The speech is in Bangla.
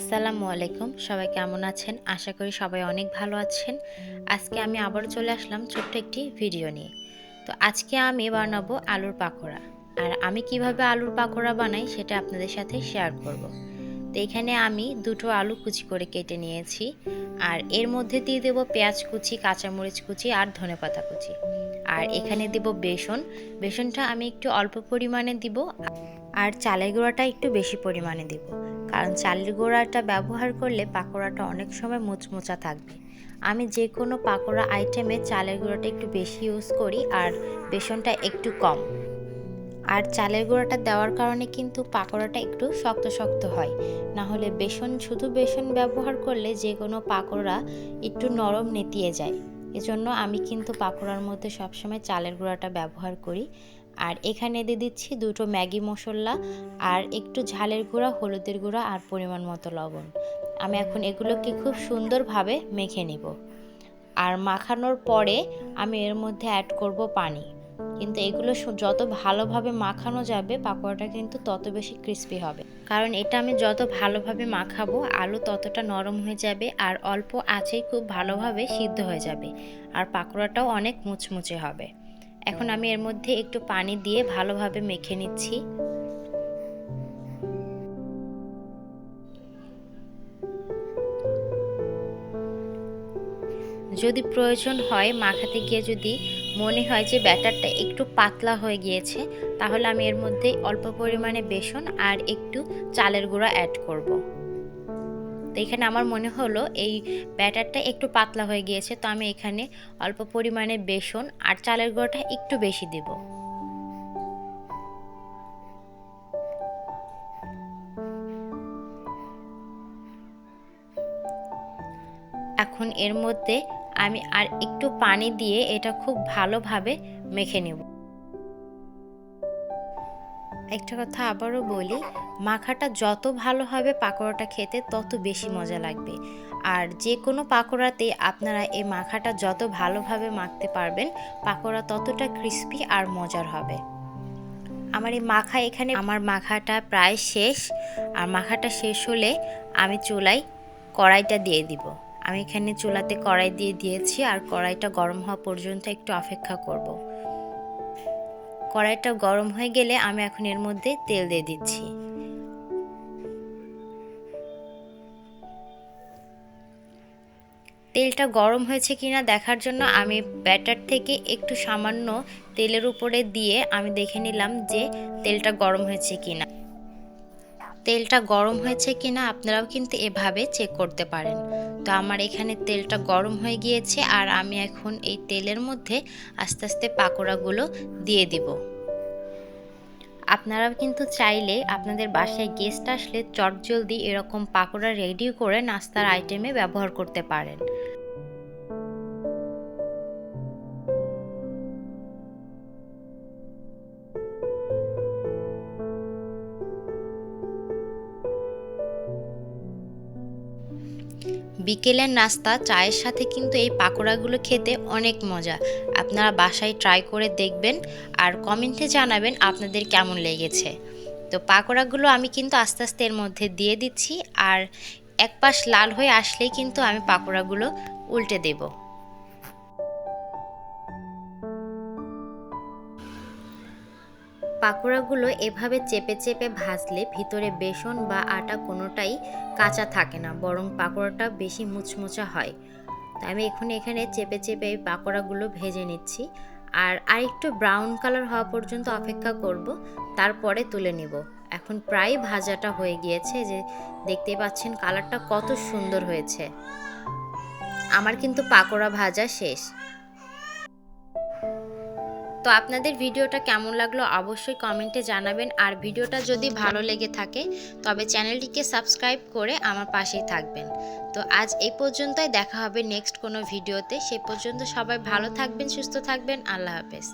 আসসালামু আলাইকুম। সবাই কেমন আছেন? আশা করি সবাই অনেক ভালো আছেন। আজকে আমি আবারও চলে আসলাম ছোট্ট একটি ভিডিও নিয়ে। তো আজকে আমি বানাবো আলুর পাকোড়া। আর আমি কিভাবে আলুর পাকোড়া বানাই সেটা আপনাদের সাথে শেয়ার করব। তো এখানে আমি দুটো আলু কুচি করে কেটে নিয়েছি। আর এর মধ্যে দিয়ে দেবো পেঁয়াজ কুচি, কাঁচামরিচ কুচি আর ধনেপাতা কুচি। আর এখানে দেব বেসন। বেসনটা আমি একটু অল্প পরিমাণে দিব। আর চালের গুঁড়াটা একটু বেশি পরিমাণে দিব, কারণ চালের গুঁড়াটা ব্যবহার করলে পাকোড়াটা অনেক সময় মুচমুচা থাকবে। আমি যে কোনো পাকোড়া আইটেমে চালের গুঁড়াটা একটু বেশি ইউজ করি আর বেসনটা একটু কম। আর চালের গুঁড়াটা দেওয়ার কারণে কিন্তু পাকোড়াটা একটু শক্ত শক্ত হয়। না হলে শুধু বেসন ব্যবহার করলে যে কোনো পাকোড়া একটু নরম নেতিয়ে যায়। এজন্য আমি কিন্তু পাকোড়ার মধ্যে সবসময় চালের গুঁড়াটা ব্যবহার করি। আর এখানে দিয়ে দিচ্ছি দুটো ম্যাগি মশলা আর একটু ঝালের গুঁড়া, হলুদের গুঁড়া আর পরিমাণ মতো লবণ। আমি এখন এগুলোকে খুব সুন্দরভাবে মেখে নিব। আর মাখানোর পরে আমি এর মধ্যে অ্যাড করব পানি। কিন্তু এগুলো যত ভালোভাবে মাখানো যাবে পাকোড়াটা কিন্তু তত বেশি ক্রিস্পি হবে, কারণ এটা আমি যত ভালোভাবে মাখাবো আলু ততটা নরম হয়ে যাবে আর অল্প আঁচেই খুব ভালোভাবে সিদ্ধ হয়ে যাবে আর পাকোড়াটাও অনেক মুচমুচে হবে। এখন আমি এর মধ্যে একটু পানি দিয়ে ভালোভাবে মেখে নিচ্ছি। যদি প্রয়োজন হয় মাখাতে গিয়ে যদি মনে হয় যে ব্যাটারটা একটু পাতলা হয়ে গিয়েছে, তাহলে আমি এর মধ্যে অল্প পরিমাণে বেসন আর একটু চালের গুঁড়া অ্যাড করব। তো এখানে আমার মনে হলো এই ব্যাটারটা একটু পাতলা হয়ে গিয়েছে, তো আমি এখানে অল্প পরিমাণে বেসন আর চালের গুঁড়াটা একটু বেশি দেব। এখন এর মধ্যে আমি আর একটু পানি দিয়ে এটা খুব ভালোভাবে মেখে নেব। একটা কথা আবারও বলি, মাখাটা যত ভালো হবে পাকোড়াটা খেতে তত বেশি মজা লাগবে। আর যে কোনো পাকোড়াতে আপনারা এই মাখাটা যত ভালোভাবে মাখতে পারবেন পাকোড়া ততটা ক্রিস্পি আর মজার হবে। আমার মাখাটা প্রায় শেষ। আর মাখাটা শেষ হলে আমি চুলায় কড়াইটা দিয়ে দিব। আমি এখানে চুলাতে কড়াই দিয়ে দিয়েছি আর কড়াইটা গরম হওয়া পর্যন্ত একটু অপেক্ষা করব। কড়াইটা গরম হয়ে গেলে আমি এখন এর মধ্যে তেল দিয়ে দিচ্ছি। তেলটা গরম হয়েছে কিনা দেখার জন্য আমি ব্যাটার থেকে একটু সামান্য তেলের উপরে দিয়ে আমি দেখে নিলাম যে তেলটা গরম হয়েছে কিনা। তেলটা গরম হয়েছে কিনা আপনারাও কিন্তু এভাবে চেক করতে পারেন। তো আমার এখানে তেলটা গরম হয়ে গিয়েছে আর আমি এখন এই তেলের মধ্যে আস্তে আস্তে পাকোড়াগুলো দিয়ে দিব। আপনারাও কিন্তু চাইলে আপনাদের বাসায় গেস্ট আসলে চটজলদি এরকম পাকোড়া রেডি করে নাস্তার আইটেমে ব্যবহার করতে পারেন। বিকেলের নাস্তা চায়ের সাথে কিন্তু এই পাকোড়াগুলো খেতে অনেক মজা। আপনারা বাসায় ট্রাই করে দেখবেন আর কমেন্টে জানাবেন আপনাদের কেমন লেগেছে। তো পাকোড়াগুলো আমি কিন্তু আস্তে আস্তে এর মধ্যে দিয়ে দিচ্ছি আর এক পাশ লাল হয়ে আসলেই কিন্তু আমি পাকোড়াগুলো উল্টে দেব। পাকোড়াগুলো এভাবে চেপে চেপে ভাজলে ভিতরে বেসন বা আটা কোনোটাই কাঁচা থাকে না, বরং পাকোড়াটা বেশি মুচমুচা হয়। তাই আমি এখানে চেপে চেপে এই পাকোড়াগুলো ভেজে নিচ্ছি আর আরেকটু ব্রাউন কালার হওয়া পর্যন্ত অপেক্ষা করব, তারপরে তুলে নিব। এখন প্রায় ভাজাটা হয়ে গিয়েছে, যে দেখতেই পাচ্ছেন কালারটা কত সুন্দর হয়েছে। আমার কিন্তু পাকোড়া ভাজা শেষ। তো আপনাদের ভিডিওটা কেমন লাগলো অবশ্যই কমেন্টে জানাবেন। আর ভিডিওটা যদি ভালো লেগে থাকে তবে চ্যানেলটিকে সাবস্ক্রাইব করে আমার পাশেই থাকবেন। তো আজ এই পর্যন্তই, দেখা হবে নেক্সট কোনো ভিডিওতে। সে পর্যন্ত সবাই ভালো থাকবেন, সুস্থ থাকবেন। আল্লাহ হাফেজ।